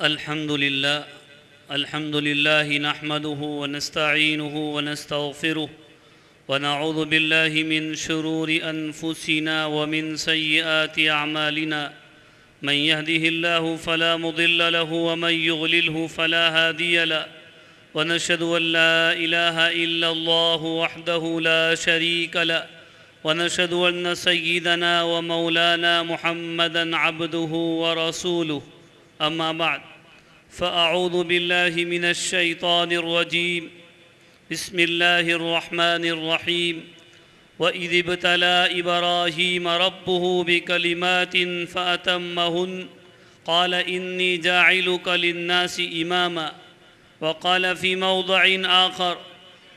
الحمد لله نحمده ونستعينه ونستغفره ونعوذ بالله من شرور أنفسنا ومن سيئات أعمالنا من يهده الله فلا مضل له ومن يضلله فلا هادي له ونشهد أن لا إله إلا الله وحده لا شريك له ونشهد أن سيدنا ومولانا محمدًا عبده ورسوله أما بعد فأعوذ بالله من الشيطان الرجيم بسم الله الرحمن الرحيم وإذ ابتلى إبراهيم ربه بكلمات فأتمهن قال إني جاعلك للناس إماما وقال في موضع آخر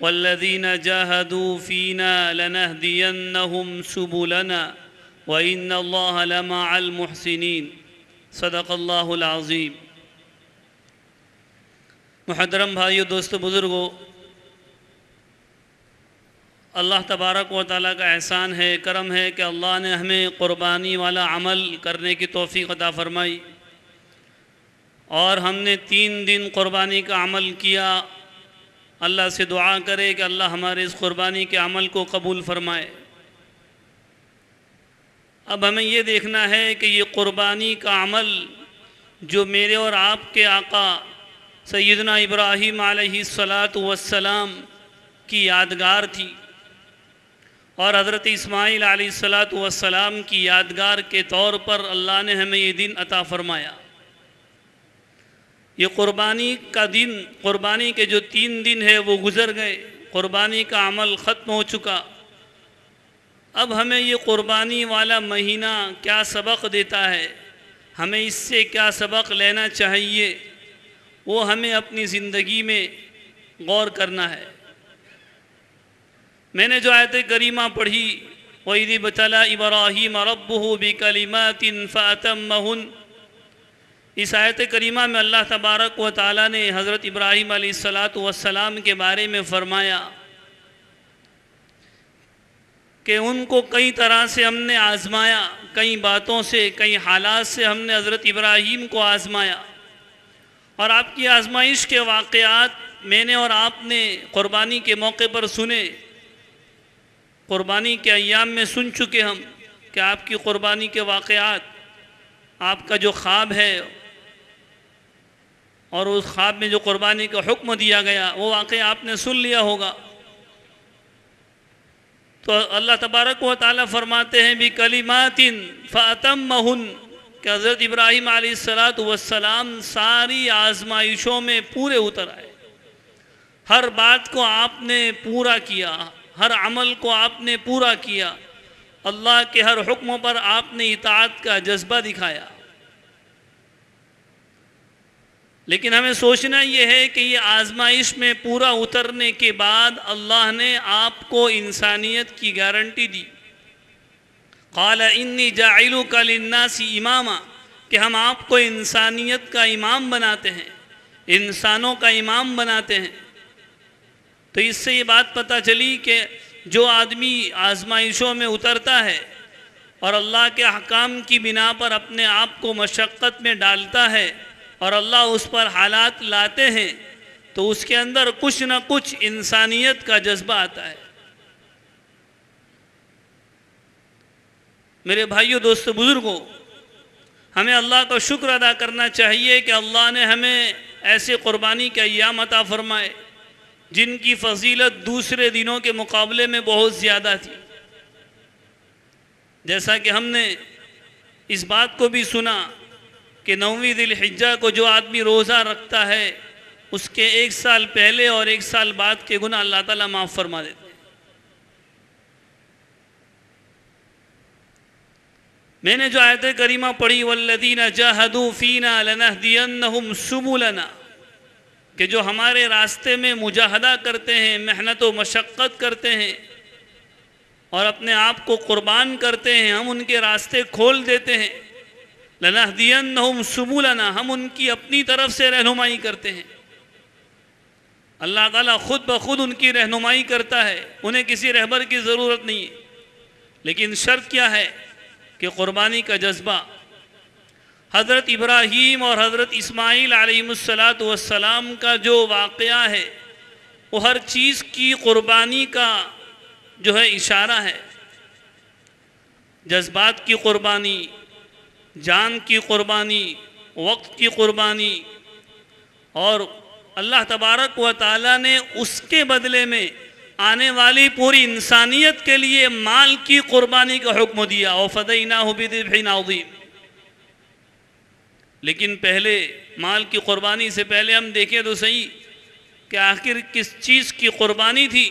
والذين جاهدوا فينا لنهدينهم سبلنا وإن الله لمع المحسنين صدق اللہ العظیم۔ محترم بھائیو، دوستو، بزرگو، اللہ تبارک و تعالیٰ کا احسان ہے، کرم ہے کہ اللہ نے ہمیں قربانی والا عمل کرنے کی توفیق عطا فرمائی اور ہم نے 3 دن قربانی کا عمل کیا۔ اللہ سے دعا کرے کہ اللہ ہمارے اس قربانی کے عمل کو قبول فرمائے۔ اب ہمیں یہ دیکھنا ہے کہ یہ قربانی کا عمل جو میرے اور آپ کے آقا سیدنا ابراہیم علیہ السلام کی یادگار تھی اور حضرت اسماعیل علیہ السلام کی یادگار کے طور پر اللہ نے ہمیں یہ دن عطا فرمایا۔ یہ قربانی کا دن، قربانی کے جو 3 دن ہے وہ گزر گئے، قربانی کا عمل ختم ہو چکا۔ اب ہمیں یہ قربانی والا مہینہ کیا سبق دیتا ہے، ہمیں اس سے کیا سبق لینا چاہیے، وہ ہمیں اپنی زندگی میں غور کرنا ہے۔ میں نے جو آیت کریمہ پڑھی، وَإِذِ ابْتَلَىٰ إِبْرَاهِيمَ رَبُّهُ بِكَلِمَاتٍ فَأَتَمَّهُنَّ، اس آیت کریمہ میں اللہ تبارک و تعالیٰ نے حضرت ابراہیم علیہ السلام کے بارے میں فرمایا کہ ان کو کئی طرح سے ہم نے آزمایا، کئی باتوں سے، کئی حالات سے ہم نے حضرت ابراہیم کو آزمایا، اور آپ کی آزمائش کے واقعات میں نے اور آپ نے قربانی کے موقع پر سنے، قربانی کے ایام میں سن چکے ہم کہ آپ کی قربانی کے واقعات، آپ کا جو خواب ہے اور اس خواب میں جو قربانی کا حکم دیا گیا وہ واقعہ آپ نے سن لیا ہوگا۔ تو اللہ تبارک و تعالیٰ فرماتے ہیں بِكَلِمَاتٍ فَأَتَمَّهُنَّ کہ حضرت ابراہیم علیہ السلام ساری آزمائشوں میں پورے اتر آئے، ہر بات کو آپ نے پورا کیا، ہر عمل کو آپ نے پورا کیا، اللہ کے ہر حکم پر آپ نے اطاعت کا جذبہ دکھایا۔ لیکن ہمیں سوچنا یہ ہے کہ یہ آزمائش میں پورا اترنے کے بعد اللہ نے آپ کو انسانیت کی گارنٹی دی۔ قال انی جاعلک للناس اماما کہ ہم آپ کو انسانیت کا امام بناتے ہیں، انسانوں کا امام بناتے ہیں۔ تو اس سے یہ بات پتہ چلی کہ جو آدمی آزمائشوں میں اترتا ہے اور اللہ کے احکام کی بنا پر اپنے آپ کو مشقت میں ڈالتا ہے اور اللہ اس پر حالات لاتے ہیں تو اس کے اندر کچھ نہ کچھ انسانیت کا جذبہ آتا ہے۔ میرے بھائیو، دوستو، بزرگوں، ہمیں اللہ کا شکر ادا کرنا چاہیے کہ اللہ نے ہمیں ایسے قربانی کے ایام عطا فرمائے جن کی فضیلت دوسرے دنوں کے مقابلے میں بہت زیادہ تھی۔ جیسا کہ ہم نے اس بات کو بھی سنا کہ 9ویں ذی الحجہ کو جو آدمی روزہ رکھتا ہے اس کے 1 سال پہلے اور 1 سال بعد کے گناہ اللہ تعالیٰ معاف فرما دیتے ہیں۔ میں نے جو آیت کریمہ پڑھی وَالَّذِينَ جَاهَدُوا فِينَا لَنَهْدِيَنَّهُمْ سُبُلَنَا کہ جو ہمارے راستے میں مجاہدہ کرتے ہیں، محنت و مشقت کرتے ہیں اور اپنے آپ کو قربان کرتے ہیں، ہم ان کے راستے کھول دیتے ہیں۔ لَنَهْدِيَنَّهُمْ سُبُلَنَا ہم ان کی اپنی طرف سے رہنمائی کرتے ہیں۔ اللہ تعالیٰ خود بخود ان کی رہنمائی کرتا ہے، انہیں کسی رہبر کی ضرورت نہیں ہے۔ لیکن شرط کیا ہے کہ قربانی کا جذبہ، حضرت ابراہیم اور حضرت اسماعیل علیہ السلام کا جو واقعہ ہے وہ ہر چیز کی قربانی کا جو ہے اشارہ ہے. جذبات کی قربانی، جان کی قربانی، وقت کی قربانی، اور اللہ تبارک و تعالیٰ نے اس کے بدلے میں آنے والی پوری انسانیت کے لیے مال کی قربانی کا حکم دیا. وَفَدَيْنَاهُ بِذِبْحٍ عَظِيمٍ. لیکن پہلے مال کی قربانی سے پہلے ہم دیکھیں تو صحیح کہ آخر کس چیز کی قربانی تھی؟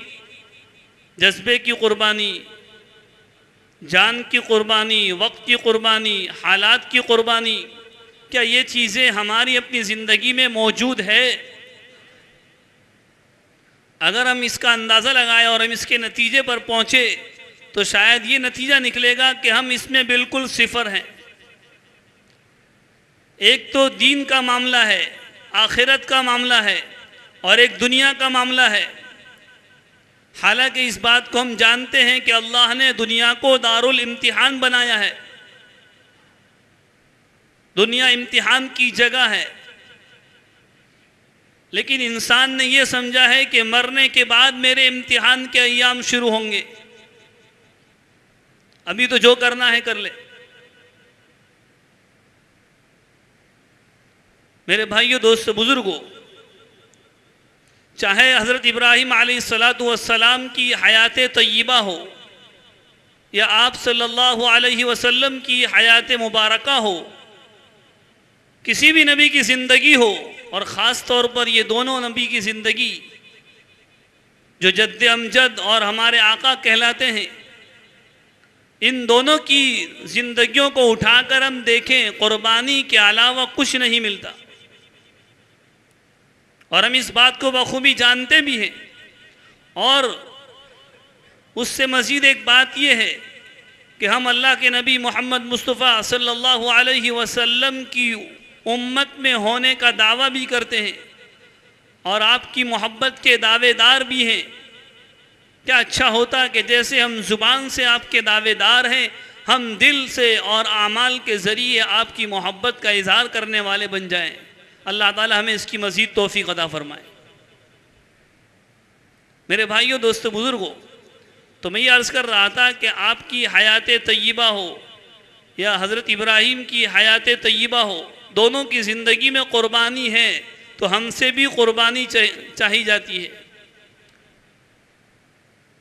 جذبے کی قربانی، جان کی قربانی، وقت کی قربانی، حالات کی قربانی. کیا یہ چیزیں ہماری اپنی زندگی میں موجود ہے؟ اگر ہم اس کا اندازہ لگائیں اور ہم اس کے نتیجے پر پہنچے تو شاید یہ نتیجہ نکلے گا کہ ہم اس میں بالکل صفر ہیں. ایک تو دین کا معاملہ ہے، آخرت کا معاملہ ہے، اور ایک دنیا کا معاملہ ہے. حالانکہ اس بات کو ہم جانتے ہیں کہ اللہ نے دنیا کو دارالامتحان بنایا ہے. دنیا امتحان کی جگہ ہے، لیکن انسان نے یہ سمجھا ہے کہ مرنے کے بعد میرے امتحان کے ایام شروع ہوں گے، ابھی تو جو کرنا ہے کر لے. میرے بھائیو، دوست، بزرگوں، چاہے حضرت ابراہیم علیہ السلام کی حیات طیبہ ہو یا آپ صلی اللہ علیہ وسلم کی حیات مبارکہ ہو، کسی بھی نبی کی زندگی ہو، اور خاص طور پر یہ دونوں نبی کی زندگی جو جد امجد اور ہمارے آقا کہلاتے ہیں، ان دونوں کی زندگیوں کو اٹھا کر ہم دیکھیں، قربانی کے علاوہ کچھ نہیں ملتا. اور ہم اس بات کو بخوبی جانتے بھی ہیں. اور اس سے مزید ایک بات یہ ہے کہ ہم اللہ کے نبی محمد مصطفیٰ صلی اللہ علیہ وسلم کی امت میں ہونے کا دعویٰ بھی کرتے ہیں اور آپ کی محبت کے دعوے دار بھی ہیں. کیا اچھا ہوتا کہ جیسے ہم زبان سے آپ کے دعوے دار ہیں، ہم دل سے اور اعمال کے ذریعے آپ کی محبت کا اظہار کرنے والے بن جائیں. اللہ تعالی ہمیں اس کی مزید توفیق عطا فرمائے. میرے بھائیو، دوست، بزرگوں، تو میں یہ عرض کر رہا تھا کہ آپ کی حیات طیبہ ہو یا حضرت ابراہیم کی حیات طیبہ ہو، دونوں کی زندگی میں قربانی ہے، تو ہم سے بھی قربانی چاہی جاتی ہے.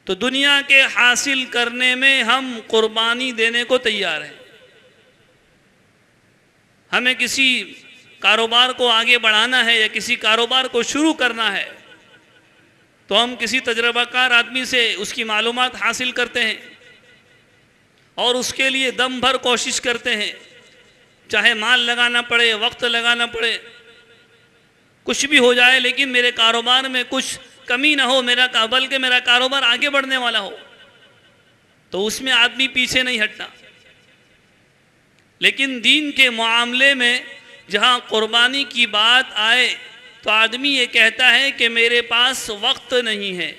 تو دنیا کے حاصل کرنے میں ہم قربانی دینے کو تیار ہیں. ہمیں کسی کاروبار کو آگے بڑھانا ہے یا کسی کاروبار کو شروع کرنا ہے تو ہم کسی تجربہ کار آدمی سے اس کی معلومات حاصل کرتے ہیں اور اس کے لیے دم بھر کوشش کرتے ہیں، چاہے مال لگانا پڑے، وقت لگانا پڑے، کچھ بھی ہو جائے، لیکن میرے کاروبار میں کچھ کمی نہ ہو، بلکہ میرا کاروبار آگے بڑھنے والا ہو. تو اس میں آدمی پیچھے نہیں ہٹتا. لیکن دین کے معاملے میں جہاں قربانی کی بات آئے تو آدمی یہ کہتا ہے کہ میرے پاس وقت نہیں ہے.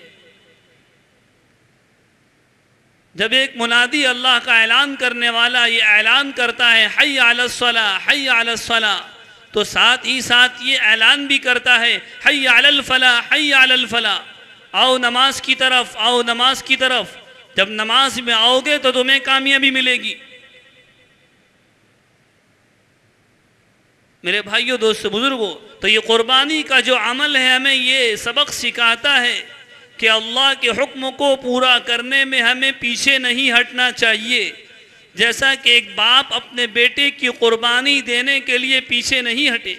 جب ایک منادی اللہ کا اعلان کرنے والا یہ اعلان کرتا ہے حی علی الصلاۃ، حی علی الصلاۃ، تو ساتھ ہی ساتھ یہ اعلان بھی کرتا ہے حی علی الفلاح، حی علی الفلاح، آؤ نماز کی طرف، آؤ نماز کی طرف. جب نماز میں آؤ گے تو تمہیں کامیابی ملے گی. میرے بھائیو، دوست، بزرگوں، تو یہ قربانی کا جو عمل ہے ہمیں یہ سبق سکھاتا ہے کہ اللہ کے حکم کو پورا کرنے میں ہمیں پیچھے نہیں ہٹنا چاہیے. جیسا کہ ایک باپ اپنے بیٹے کی قربانی دینے کے لیے پیچھے نہیں ہٹے.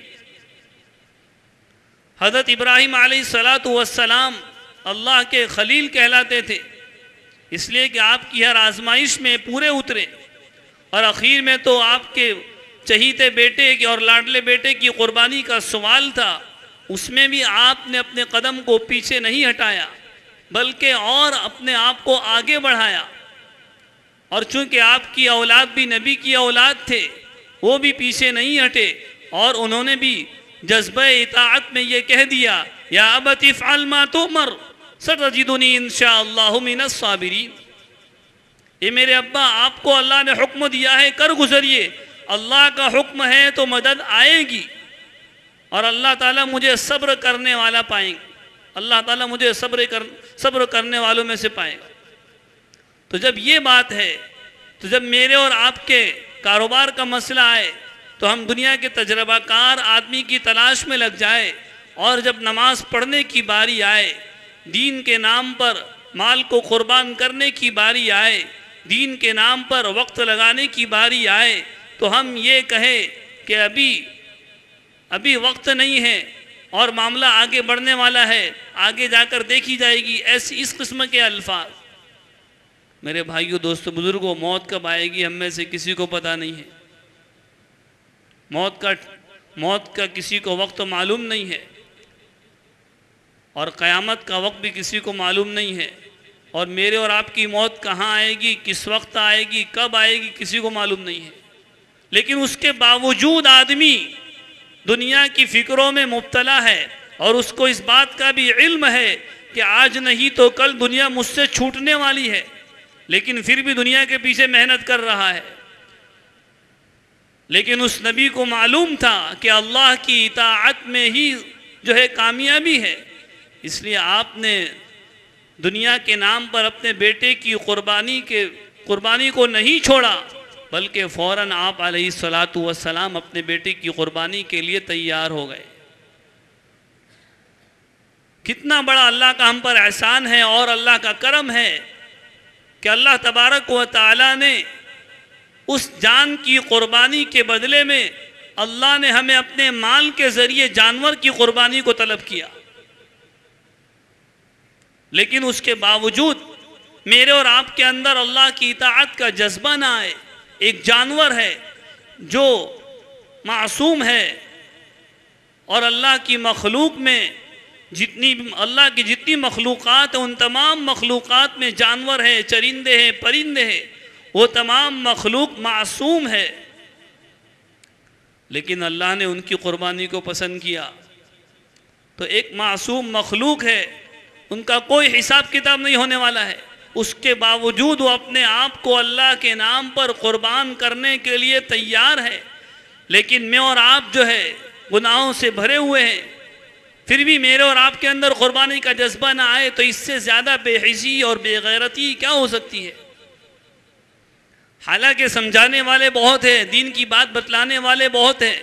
حضرت ابراہیم علیہ السلام اللہ کے خلیل کہلاتے تھے، اس لیے کہ آپ کی ہر آزمائش میں پورے اترے، اور اخیر میں تو آپ کے چہیتے بیٹے اور لاڈلے بیٹے کی قربانی کا سوال تھا. اس میں بھی آپ نے اپنے قدم کو پیچھے نہیں ہٹایا بلکہ اور اپنے آپ کو آگے بڑھایا. اور چونکہ آپ کی اولاد بھی نبی کی اولاد تھے، وہ بھی پیچھے نہیں ہٹے اور انہوں نے بھی جذبہ اطاعت میں یہ کہہ دیا یا ابت افعل ما تؤمر ستجدنی انشاءاللہ من الصابرین. یہ میرے ابا، آپ کو اللہ نے حکم دیا ہے، کر گزریے، اللہ کا حکم ہے تو مدد آئے گی، اور اللہ تعالیٰ مجھے صبر کرنے والا پائیں گے، اللہ تعالیٰ مجھے صبر کرنے والوں میں سے پائے گا۔ تو جب یہ بات ہے، تو جب میرے اور آپ کے کاروبار کا مسئلہ آئے تو ہم دنیا کے تجربہ کار آدمی کی تلاش میں لگ جائے، اور جب نماز پڑھنے کی باری آئے، دین کے نام پر مال کو قربان کرنے کی باری آئے، دین کے نام پر وقت لگانے کی باری آئے، تو ہم یہ کہیں کہ ابھی وقت نہیں ہے اور معاملہ آگے بڑھنے والا ہے، آگے جا کر دیکھی جائے گی، ایسی اس قسم کے الفاظ۔ میرے بھائیوں، دوستوں، بزرگوں، موت کب آئے گی ہم میں سے کسی کو پتہ نہیں ہے۔ موت کا کسی کو وقت معلوم نہیں ہے، اور قیامت کا وقت بھی کسی کو معلوم نہیں ہے، اور میرے اور آپ کی موت کہاں آئے گی، کس وقت آئے گی، کب آئے گی، کسی کو معلوم نہیں ہے۔ لیکن اس کے باوجود آدمی دنیا کی فکروں میں مبتلا ہے، اور اس کو اس بات کا بھی علم ہے کہ آج نہیں تو کل دنیا مجھ سے چھوٹنے والی ہے، لیکن پھر بھی دنیا کے پیچھے محنت کر رہا ہے۔ لیکن اس نبی کو معلوم تھا کہ اللہ کی اطاعت میں ہی جو ہے کامیابی ہے، اس لیے آپ نے دنیا کے نام پر اپنے بیٹے کی قربانی کو نہیں چھوڑا، بلکہ فوراً آپ علیہ السلام اپنے بیٹے کی قربانی کے لیے تیار ہو گئے۔ کتنا بڑا اللہ کا ہم پر احسان ہے اور اللہ کا کرم ہے کہ اللہ تبارک و تعالی نے اس جان کی قربانی کے بدلے میں اللہ نے ہمیں اپنے مال کے ذریعے جانور کی قربانی کو طلب کیا، لیکن اس کے باوجود میرے اور آپ کے اندر اللہ کی اطاعت کا جذبہ نہ آئے۔ ایک جانور ہے جو معصوم ہے، اور اللہ کی مخلوق میں اللہ کی جتنی مخلوقات ہیں ان تمام مخلوقات میں جانور ہیں، چرندے ہیں، پرندے ہیں، وہ تمام مخلوق معصوم ہے، لیکن اللہ نے ان کی قربانی کو پسند کیا۔ تو ایک معصوم مخلوق ہے، ان کا کوئی حساب کتاب نہیں ہونے والا ہے، اس کے باوجود وہ اپنے آپ کو اللہ کے نام پر قربان کرنے کے لیے تیار ہے۔ لیکن میں اور آپ جو ہے گناہوں سے بھرے ہوئے ہیں، پھر بھی میرے اور آپ کے اندر قربانی کا جذبہ نہ آئے، تو اس سے زیادہ بے حسی اور بے غیرتی کیا ہو سکتی ہے؟ حالانکہ سمجھانے والے بہت ہیں، دین کی بات بتلانے والے بہت ہیں،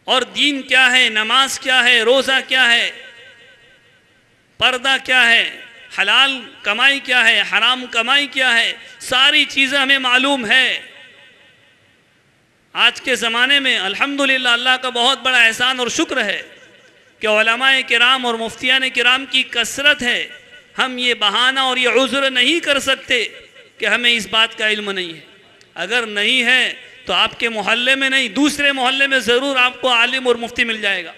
اور دین کیا ہے، نماز کیا ہے، روزہ کیا ہے، پردہ کیا ہے، حلال کمائی کیا ہے، حرام کمائی کیا ہے، ساری چیزیں ہمیں معلوم ہے۔ آج کے زمانے میں الحمدللہ اللہ کا بہت بڑا احسان اور شکر ہے کہ علماء کرام اور مفتیان کرام کی کثرت ہے۔ ہم یہ بہانہ اور یہ عذر نہیں کر سکتے کہ ہمیں اس بات کا علم نہیں ہے۔ اگر نہیں ہے تو آپ کے محلے میں نہیں، دوسرے محلے میں ضرور آپ کو عالم اور مفتی مل جائے گا۔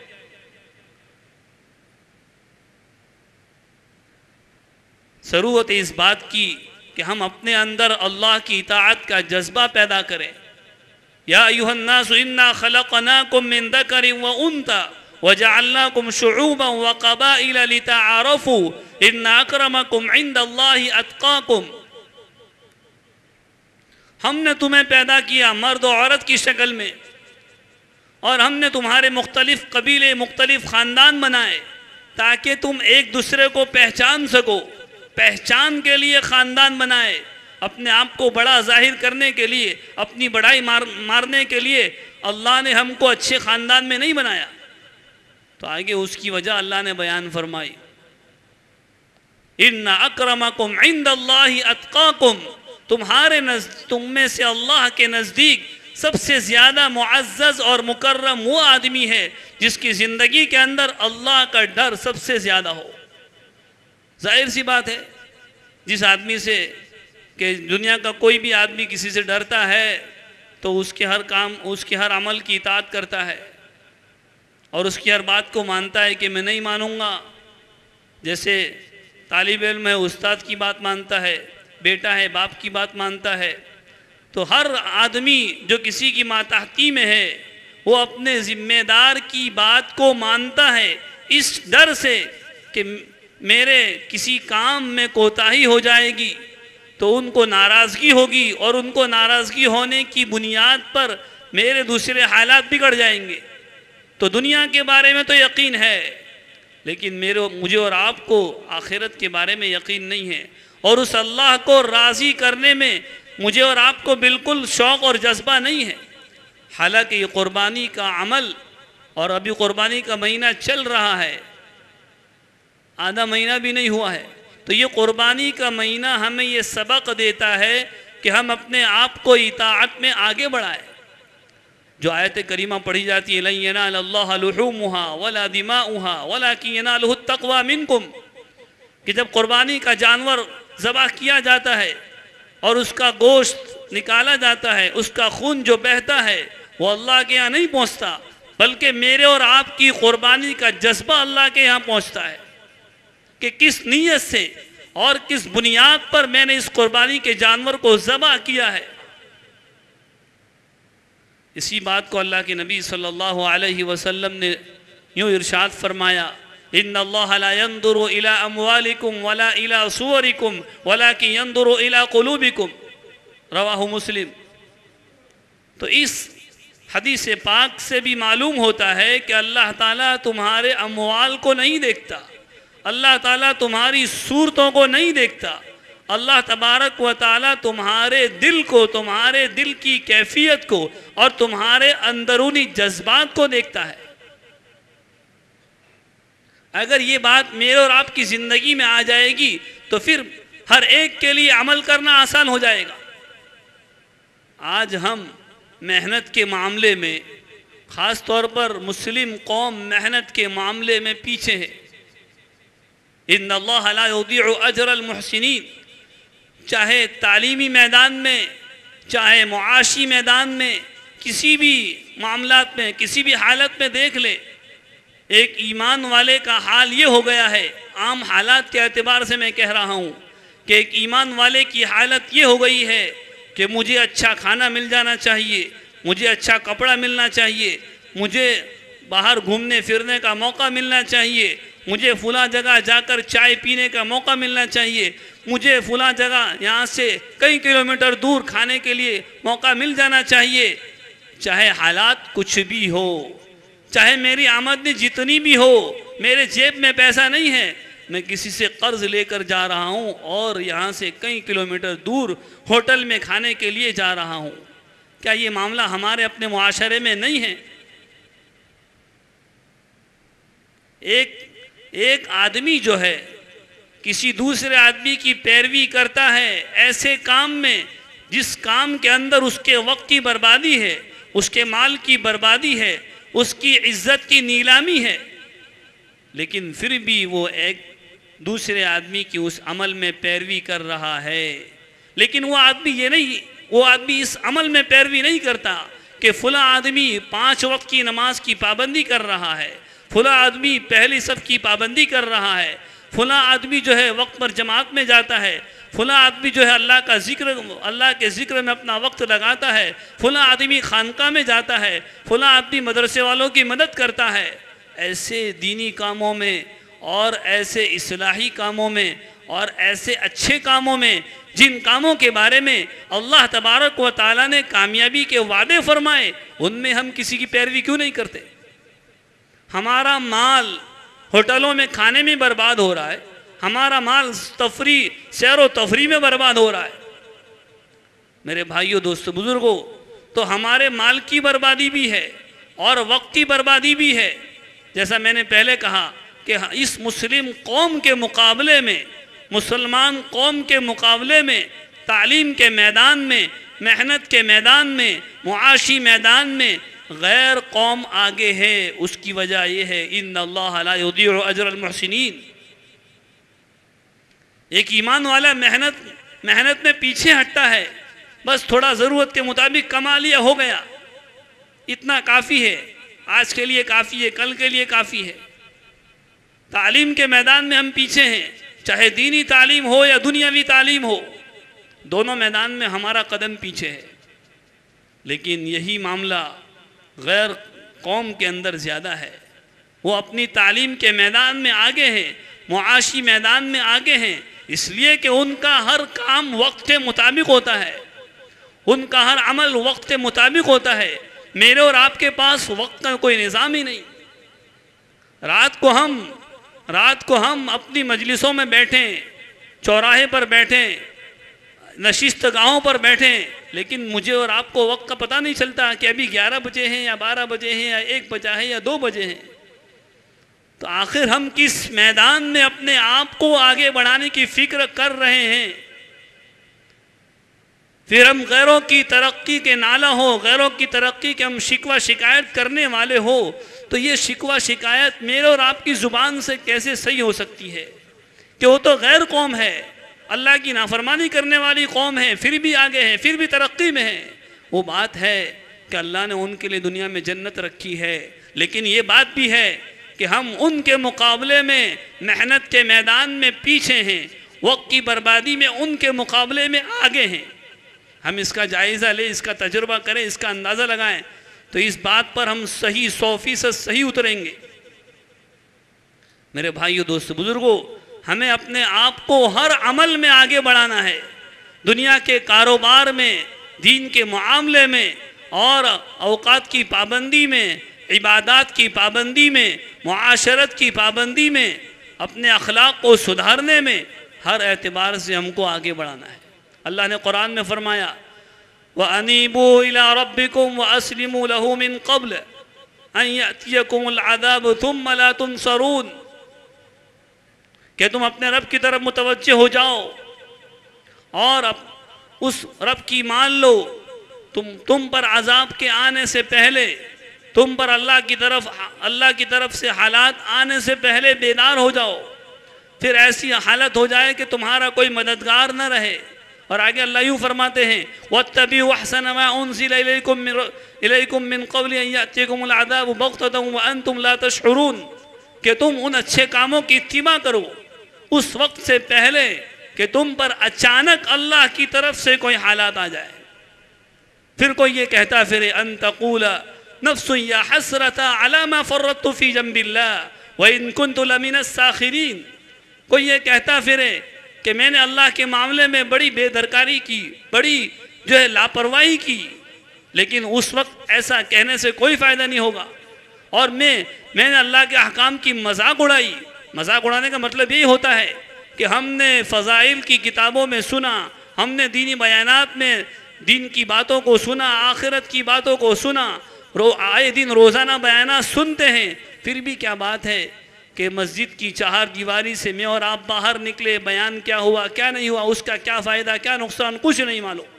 ضرورت اس بات کی کہ ہم اپنے اندر اللہ کی اطاعت کا جذبہ پیدا کریں۔ یا ایھا الناس انا خلقناکم من ذکر وانثی وجعلناکم شعوبا وقبائل لتعارفوا ان اکرمکم عند اللہ اتقاکم۔ ہم نے تمہیں پیدا کیا مرد و عورت کی شکل میں، اور ہم نے تمہارے مختلف قبیلے، مختلف خاندان بنائے تاکہ تم ایک دوسرے کو پہچان سکو۔ پہچان کے لیے خاندان بنائے، اپنے آپ کو بڑا ظاہر کرنے کے لیے، اپنی بڑائی مارنے کے لیے اللہ نے ہم کو اچھے خاندان میں نہیں بنایا۔ تو آگے اس کی وجہ اللہ نے بیان فرمائی، ان اکرمکم عند اللہ اتقاکم، تم میں سے اللہ کے نزدیک سب سے زیادہ معزز اور مکرم وہ آدمی ہے جس کی زندگی کے اندر اللہ کا ڈر سب سے زیادہ ہو۔ ظاہر سی بات ہے، جس آدمی سے کہ دنیا کا کوئی بھی آدمی کسی سے ڈرتا ہے تو اس کے ہر کام، اس کے ہر عمل کی اطاعت کرتا ہے، اور اس کی ہر بات کو مانتا ہے کہ میں نہیں مانوں گا۔ جیسے طالب علم ہے استاد کی بات مانتا ہے، بیٹا ہے باپ کی بات مانتا ہے، تو ہر آدمی جو کسی کی ماتحتی میں ہے وہ اپنے ذمہ دار کی بات کو مانتا ہے، اس ڈر سے کہ میرے کسی کام میں کوتاہی ہو جائے گی تو ان کو ناراضگی ہوگی، اور ان کو ناراضگی ہونے کی بنیاد پر میرے دوسرے حالات بگڑ جائیں گے۔ تو دنیا کے بارے میں تو یقین ہے، لیکن مجھے اور آپ کو آخرت کے بارے میں یقین نہیں ہے، اور اس اللہ کو راضی کرنے میں مجھے اور آپ کو بالکل شوق اور جذبہ نہیں ہے۔ حالانکہ یہ قربانی کا عمل، اور ابھی قربانی کا مہینہ چل رہا ہے، آدھا مہینہ بھی نہیں ہوا ہے، تو یہ قربانی کا مہینہ ہمیں یہ سبق دیتا ہے کہ ہم اپنے آپ کو اطاعت میں آگے بڑھائیں۔ جو آیت کریمہ پڑھی جاتی ہے لَن يَنَالَ اللَّهَ لُحُومُهَا وَلَا دِمَاؤُهَا وَلَكِنْ يَنَالُهُ التَّقْوَى مِنْكُمْ، کہ جب قربانی کا جانور ذبح کیا جاتا ہے اور اس کا گوشت نکالا جاتا ہے، اس کا خون جو بہتا ہے وہ اللہ کے یہاں نہیں پہنچتا، بلکہ میرے اور آپ کی قربانی کا جذبہ اللہ کے یہاں پہنچتا ہے کہ کس نیت سے اور کس بنیاد پر میں نے اس قربانی کے جانور کو ذبح کیا ہے۔ اسی بات کو اللہ کے نبی صلی اللہ علیہ وسلم نے یوں ارشاد فرمایا، ان اللہ لا ينظر الى اموالکم ولا الى صورکم ولكن ينظر الى قلوبکم، رواہ مسلم۔ تو اس حدیث پاک سے بھی معلوم ہوتا ہے کہ اللہ تعالیٰ تمہارے اموال کو نہیں دیکھتا، اللہ تعالیٰ تمہاری صورتوں کو نہیں دیکھتا، اللہ تبارک و تعالیٰ تمہارے دل کو، تمہارے دل کی کیفیت کو اور تمہارے اندرونی جذبات کو دیکھتا ہے۔ اگر یہ بات میرے اور آپ کی زندگی میں آ جائے گی تو پھر ہر ایک کے لیے عمل کرنا آسان ہو جائے گا۔ آج ہم محنت کے معاملے میں، خاص طور پر مسلم قوم محنت کے معاملے میں پیچھے ہے۔ ان اللہ لا یضیع اجر المحسنین، چاہے تعلیمی میدان میں، چاہے معاشی میدان میں، کسی بھی معاملات میں، کسی بھی حالت میں دیکھ لے، ایک ایمان والے کا حال یہ ہو گیا ہے، عام حالات کے اعتبار سے میں کہہ رہا ہوں کہ ایک ایمان والے کی حالت یہ ہو گئی ہے کہ مجھے اچھا کھانا مل جانا چاہیے، مجھے اچھا کپڑا ملنا چاہیے، مجھے باہر گھومنے پھرنے کا موقع ملنا چاہیے، مجھے فلاں جگہ جا کر چائے پینے کا موقع ملنا چاہیے، مجھے فلاں جگہ یہاں سے کئی کلومیٹر دور کھانے کے لیے موقع مل جانا چاہیے۔ چاہے حالات کچھ بھی ہو، چاہے میری آمدنی جتنی بھی ہو، میرے جیب میں پیسہ نہیں ہے، میں کسی سے قرض لے کر جا رہا ہوں اور یہاں سے کئی کلومیٹر دور ہوٹل میں کھانے کے لیے جا رہا ہوں۔ کیا یہ معاملہ ہمارے اپنے معاشرے میں نہیں ہے؟ ایک آدمی جو ہے کسی دوسرے آدمی کی پیروی کرتا ہے ایسے کام میں جس کام کے اندر اس کے وقت کی بربادی ہے، اس کے مال کی بربادی ہے، اس کی عزت کی نیلامی ہے، لیکن پھر بھی وہ ایک دوسرے آدمی کی اس عمل میں پیروی کر رہا ہے۔ لیکن وہ آدمی اس عمل میں پیروی نہیں کرتا کہ فلاں آدمی 5 وقت کی نماز کی پابندی کر رہا ہے، فلاں آدمی پہلی صف کی پابندی کر رہا ہے، فلاں آدمی جو ہے وقت پر جماعت میں جاتا ہے، فلاں آدمی جو ہے اللہ کے ذکر میں اپنا وقت لگاتا ہے، فلاں آدمی خانقاہ میں جاتا ہے، فلاں آدمی مدرسے والوں کی مدد کرتا ہے۔ ایسے دینی کاموں میں اور ایسے اصلاحی کاموں میں اور ایسے اچھے کاموں میں جن کاموں کے بارے میں اللہ تبارک و تعالیٰ نے کامیابی کے وعدے فرمائے، ان میں ہم کسی کی پیروی کیوں نہیں کرتے؟ ہمارا مال ہوٹلوں میں کھانے میں برباد ہو رہا ہے، ہمارا مال سیر و تفریح میں برباد ہو رہا ہے۔ میرے بھائیوں، دوستو، بزرگوں، تو ہمارے مال کی بربادی بھی ہے اور وقت کی بربادی بھی ہے۔ جیسا میں نے پہلے کہا کہ اس مسلم قوم کے مقابلے میں، مسلمان قوم کے مقابلے میں، تعلیم کے میدان میں، محنت کے میدان میں، معاشی میدان میں غیر قوم آگے ہے۔ اس کی وجہ یہ ہے ان اللہ لا یضیع اجر المحسنین۔ ایک ایمان والا محنت میں پیچھے ہٹتا ہے، بس تھوڑا ضرورت کے مطابق کما لیا، ہو گیا، اتنا کافی ہے، آج کے لیے کافی ہے، کل کے لیے کافی ہے۔ تعلیم کے میدان میں ہم پیچھے ہیں، چاہے دینی تعلیم ہو یا دنیاوی تعلیم ہو، دونوں میدان میں ہمارا قدم پیچھے ہے۔ لیکن یہی معاملہ غیر قوم کے اندر زیادہ ہے۔ وہ اپنی تعلیم کے میدان میں آگے ہیں، معاشی میدان میں آگے ہیں، اس لیے کہ ان کا ہر کام وقت کے مطابق ہوتا ہے، ان کا ہر عمل وقت کے مطابق ہوتا ہے۔ میرے اور آپ کے پاس وقت کا کوئی نظام ہی نہیں۔ رات کو ہم اپنی مجلسوں میں بیٹھیں، چوراہے پر بیٹھیں، نشست گاہوں پر بیٹھیں، لیکن مجھے اور آپ کو وقت کا پتہ نہیں چلتا کہ ابھی 11 بجے ہیں یا 12 بجے ہیں یا 1 بجا ہے یا 2 بجے ہیں۔ تو آخر ہم کس میدان میں اپنے آپ کو آگے بڑھانے کی فکر کر رہے ہیں؟ پھر ہم غیروں کی ترقی کے نالہ ہو، غیروں کی ترقی کے ہم شکوہ شکایت کرنے والے ہو، تو یہ شکوہ شکایت میرے اور آپ کی زبان سے کیسے صحیح ہو سکتی ہے کہ وہ تو غیر قوم ہے، اللہ کی نافرمانی کرنے والی قوم ہے، پھر بھی آگے ہیں، پھر بھی ترقی میں ہے۔ وہ بات ہے کہ اللہ نے ان کے لیے دنیا میں جنت رکھی ہے، لیکن یہ بات بھی ہے کہ ہم ان کے مقابلے میں محنت کے میدان میں پیچھے ہیں، وقت کی بربادی میں ان کے مقابلے میں آگے ہیں۔ ہم اس کا جائزہ لیں، اس کا تجربہ کریں، اس کا اندازہ لگائیں، تو اس بات پر ہم صحیح 100% صحیح اتریں گے۔ میرے بھائیو، دوست، بزرگوں، ہمیں اپنے آپ کو ہر عمل میں آگے بڑھانا ہے، دنیا کے کاروبار میں، دین کے معاملے میں، اور اوقات کی پابندی میں، عبادات کی پابندی میں، معاشرت کی پابندی میں، اپنے اخلاق کو سدھارنے میں، ہر اعتبار سے ہم کو آگے بڑھانا ہے۔ اللہ نے قرآن میں فرمایا وَأَنِيبُوا إِلَىٰ رَبِّكُمْ وَأَسْلِمُوا لَهُ مِن قَبْلِ أَن يَأْتِيَكُمُ الْعَذَابُ ثُمَّ لَا تُنصَرُونَ، کہ تم اپنے رب کی طرف متوجہ ہو جاؤ اور اس رب کی مان لو، تم پر عذاب کے آنے سے پہلے، تم پر اللہ کی طرف سے حالات آنے سے پہلے بیدار ہو جاؤ، پھر ایسی حالت ہو جائے کہ تمہارا کوئی مددگار نہ رہے۔ اور آگے اللہ یوں فرماتے ہیں وَاتَّبِعُوا أَحْسَنَ مَا أُنزِلَ إِلَيْكُم مِّن قَبْلِ أَن يَأْتِيَكُمُ الْعَذَابُ بَغْتَةً وَأَنتُمْ لَا تَشْعُرُونَ، کہ تم ان اچھے کاموں کی اتباع کرو اس وقت سے پہلے کہ تم پر اچانک اللہ کی طرف سے کوئی حالات آ جائے۔ پھر کوئی یہ کہتا پھرے أَن تَقُولَ نَفْسٌ يَا حَسْرَةَ عَلَى مَا فَرَّطتُ فِي جَنبِ اللَّهِ وَإِن كُنتُ لَمِنَ السَّاخِرِينَ، کوئی یہ کہتا پھرے کہ میں نے اللہ کے معاملے میں بڑی بے درکاری کی، بڑی لاپرواہی کی، لیکن اس وقت ایسا کہنے سے کوئی فائدہ نہیں ہوگا، اور میں نے اللہ کے احکام کی مذاق اڑائی۔ مذاق اڑانے کا مطلب یہی ہوتا ہے کہ ہم نے فضائل کی کتابوں میں سنا، ہم نے دینی بیانات میں دین کی باتوں کو سنا، آخرت کی باتوں کو سنا، آئے دن روزانہ بیانات سنتے ہیں، پھر بھی کیا بات ہے کہ مسجد کی 4 دیواری سے میں اور آپ باہر نکلے، بیان کیا ہوا کیا نہیں ہوا، اس کا کیا فائدہ کیا نقصان، کچھ نہیں معلوم۔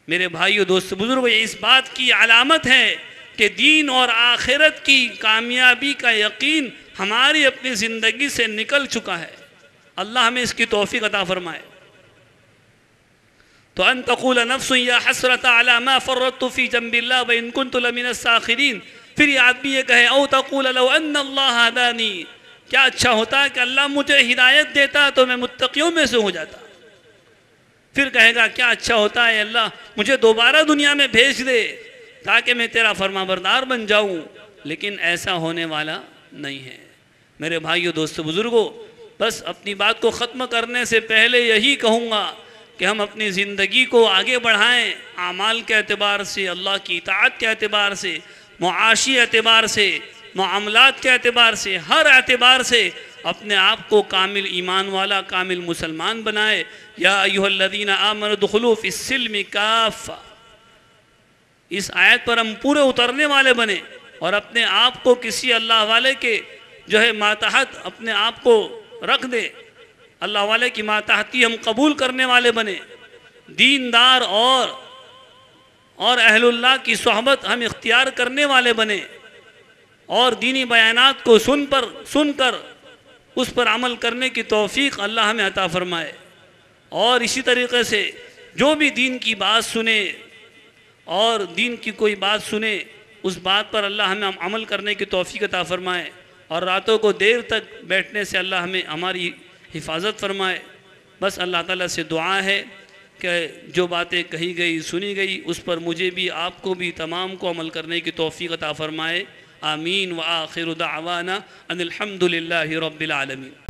میرے بھائیو، دوست، بزرگوں، یہ اس بات کی علامت ہے کہ دین اور آخرت کی کامیابی کا یقین ہماری اپنی زندگی سے نکل چکا ہے۔ اللہ ہمیں اس کی توفیق عطا فرمائے۔ تو ان تقول نفس یا حسرت علی ما فرطت فی جنب اللہ وان کنت لمن الساخرین، پھر یہ آدمی یہ کہے او تقول لو ان اللہ ہدانی، کیا اچھا ہوتا کہ اللہ مجھے ہدایت دیتا تو میں متقیوں میں سے ہو جاتا۔ پھر کہے گا کیا اچھا ہوتا ہے اللہ مجھے دوبارہ دنیا میں بھیج دے تاکہ میں تیرا فرما بردار بن جاؤں، لیکن ایسا ہونے والا نہیں ہے۔ میرے بھائیو، دوست، بزرگوں، بس اپنی بات کو ختم کرنے سے پہلے یہی کہوں گا کہ ہم اپنی زندگی کو آگے بڑھائیں، اعمال کے اعتبار سے، اللہ کی اطاعت کے اعتبار سے، معاشی اعتبار سے، معاملات کے اعتبار سے، ہر اعتبار سے اپنے آپ کو کامل ایمان والا، کامل مسلمان بنائے۔ یا ایھا الذین آمنوا ادخلوا فی السلم کافہ، اس آیت پر ہم پورے اترنے والے بنے اور اپنے آپ کو کسی اللہ والے کے ماتحت اپنے آپ کو رکھ دے، اللہ والے کی ماتحتی ہم قبول کرنے والے بنے، دیندار اور اہل اللہ کی صحبت ہم اختیار کرنے والے بنے، اور دینی بیانات کو سن کر اس پر عمل کرنے کی توفیق اللہ ہمیں عطا فرمائے۔ اور اسی طریقے سے جو بھی دین کی بات سنے اور دین کی کوئی بات سنے، اس بات پر اللہ ہمیں عمل کرنے کی توفیق عطا فرمائے، اور راتوں کو دیر تک بیٹھنے سے اللہ ہماری حفاظت فرمائے۔ بس اللہ تعالیٰ سے دعا ہے کہ جو باتیں کہی گئی سنی گئی اس پر مجھے بھی آپ کو بھی تمام کو عمل کرنے کی توفیق عطا فرمائے۔ آمین۔ وآخر دعوانا ان الحمد للہ رب العالمین۔